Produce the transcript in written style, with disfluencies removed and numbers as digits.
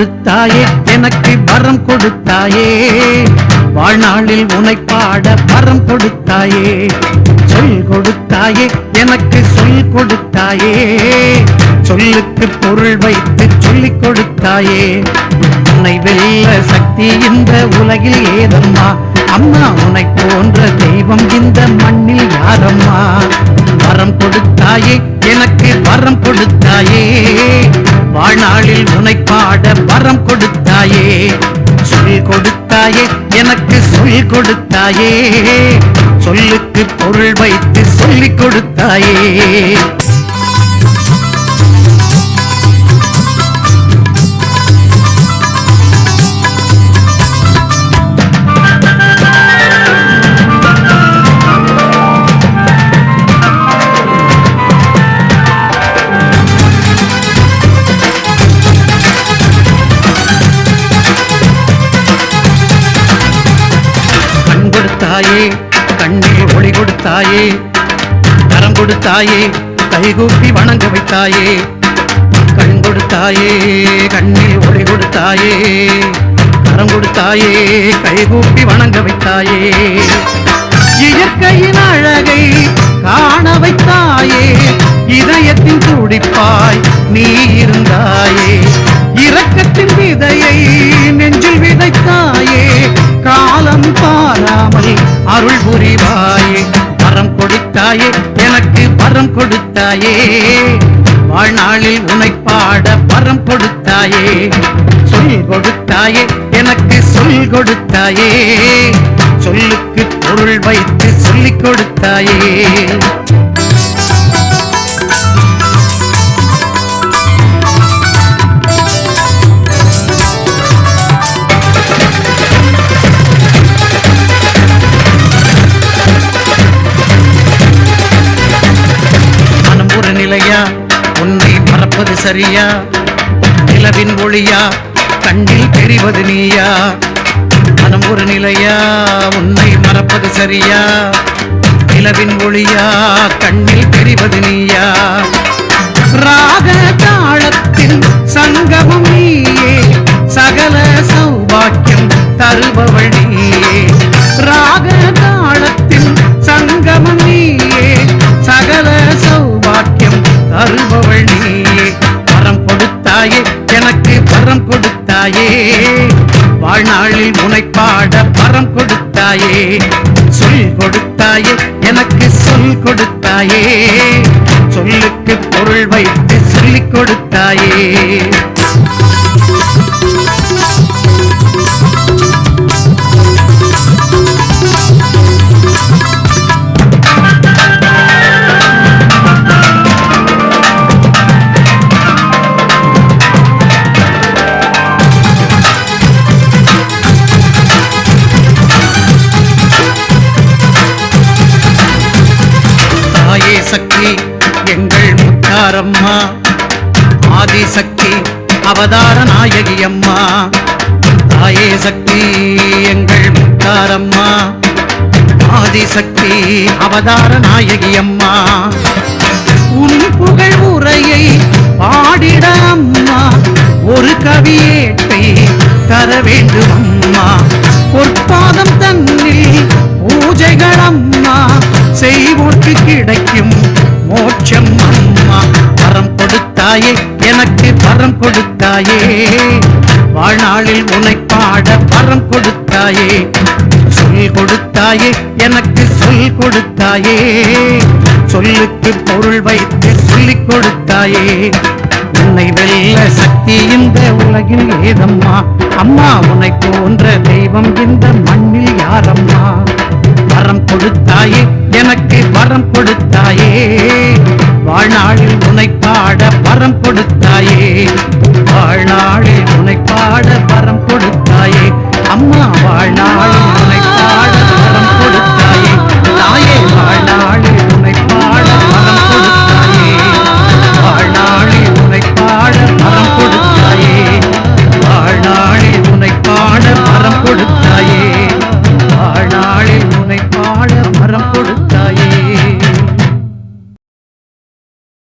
கொடுத்தாயே எனக்கு வரம் கொடுத்தாயே வாழ்நாளில் உனை பாட வரம் கொடுத்தாயே சொல் கொடுத்தாயே எனக்கு சொல் கொடுத்தாயே சொல்லுக்கு பொருள் வைத்து சொல்லிக் கொடுத்தாயே உன்னை வெல்ல சக்தி இந்த உலகில் ஏதம்மா அம்மா உன்னை போன்ற தெய்வம் இந்த மண்ணில் யாரம்மா வரம் கொடுத்தாயே எனக்கு வரம் கொடுத்தாயே வாழ்நாளில் உன்னை பாட வரம் கொடுத்தாயே சொல் கொடுத்தாயே எனக்கு சொல் கொடுத்தாயே சொல்லுக்கு பொருள் வைத்து சொல்லிக் கொடுத்தாயே கொடுத்தாயே கண்ணில் ஒளி கொடுத்தாயே கரம் கொடுத்தாயே கைகூப்பி வணங்க வைத்தாயே கண் கொடுத்தாயே கண்ணில் ஒளி கொடுத்தாயே கரம் கொடுத்தாயே கைகூப்பி வணங்க வைத்தாயே இயற்கையின் அழகை காண வைத்தாயே இதயத்தின் துடிப்பாய் நீ இருந்தாயே இரக்கத்தின் விதையை நெஞ்சில் விதைத்தாயே காலம் பாராமல் அருள் புரிவாயே வரம் கொடுத்தாயே எனக்கு வரம் கொடுத்தாயே வாழ்நாளில் உன்னை பாட வரம் கொடுத்தாயே சொல் கொடுத்தாயே எனக்கு சொல் கொடுத்தாயே சொல்லுக்கு பொருள் வைத்து சொல்லிக் கொடுத்தாயே நிலையா உன்னை மறப்பது சரியா நிலவின் ஒளியா கண்ணில் தெரிவது நீயா மனம் ஒரு நிலையா உன்னை மறப்பது சரியா நிலவின் ஒளியா கண்ணில் தெரிவது நீயா ராக தாளத்தின் சங்கமம் நீயே சகல சௌபாக்கியம் தருபவள் நீயே ராக தாளத்தின் சங்கமம் நீயே சகல சௌபாக்கியம் தருபவள் நீயே வரம் கொடுத்தாயே எனக்கு வரம் கொடுத்தாயே வாழ்நாளில் உன்னை பாட வரம் கொடுத்தாயே சொல் கொடுத்தாயே எனக்கு சொல் கொடுத்தாயே சொல்லுக்கு பொருள் வைத்து சொல்லிக் கொடுத்தாயே சக்தி எங்கள் முத்தாரம்மா ஆதிசக்தி அவதார நாயகி அம்மா தாயே சக்தி எங்கள் முத்தாரம்மா ஆதிசக்தி அவதார நாயகி அம்மா உன் புகழ் உரையை பாடிட அம்மா ஒரு கவியேட்டை தர வேண்டும் அம்மா பொற்பாதம் தன்னில் பூஜைகள் அம்மா செய்வோர்க்கு கிடைக்கும் மோட்சம் அம்மா வரம் கொடுத்தாயே எனக்கு வரம் கொடுத்தாயே வாழ்நாளில் உன்னை பாட வரம் கொடுத்தாயே சொல் கொடுத்தாயே எனக்கு சொல் கொடுத்தாயே சொல்லுக்கு பொருள் வைத்து சொல்லிக் கொடுத்தாயே உன்னை வெல்ல சக்தி இந்த உலகில் ஏதம்மா அம்மா உன்னை போன்ற தெய்வம் இந்த மண்ணில் யாரம்மா வரம் கொடுத்தாயே எனக்கு வரம் கொடுத்தாயே வாழ்நாளில் உன்னை பாட வரம் கொடுத்தாயே வாழ்நாளில் உன்னை பாட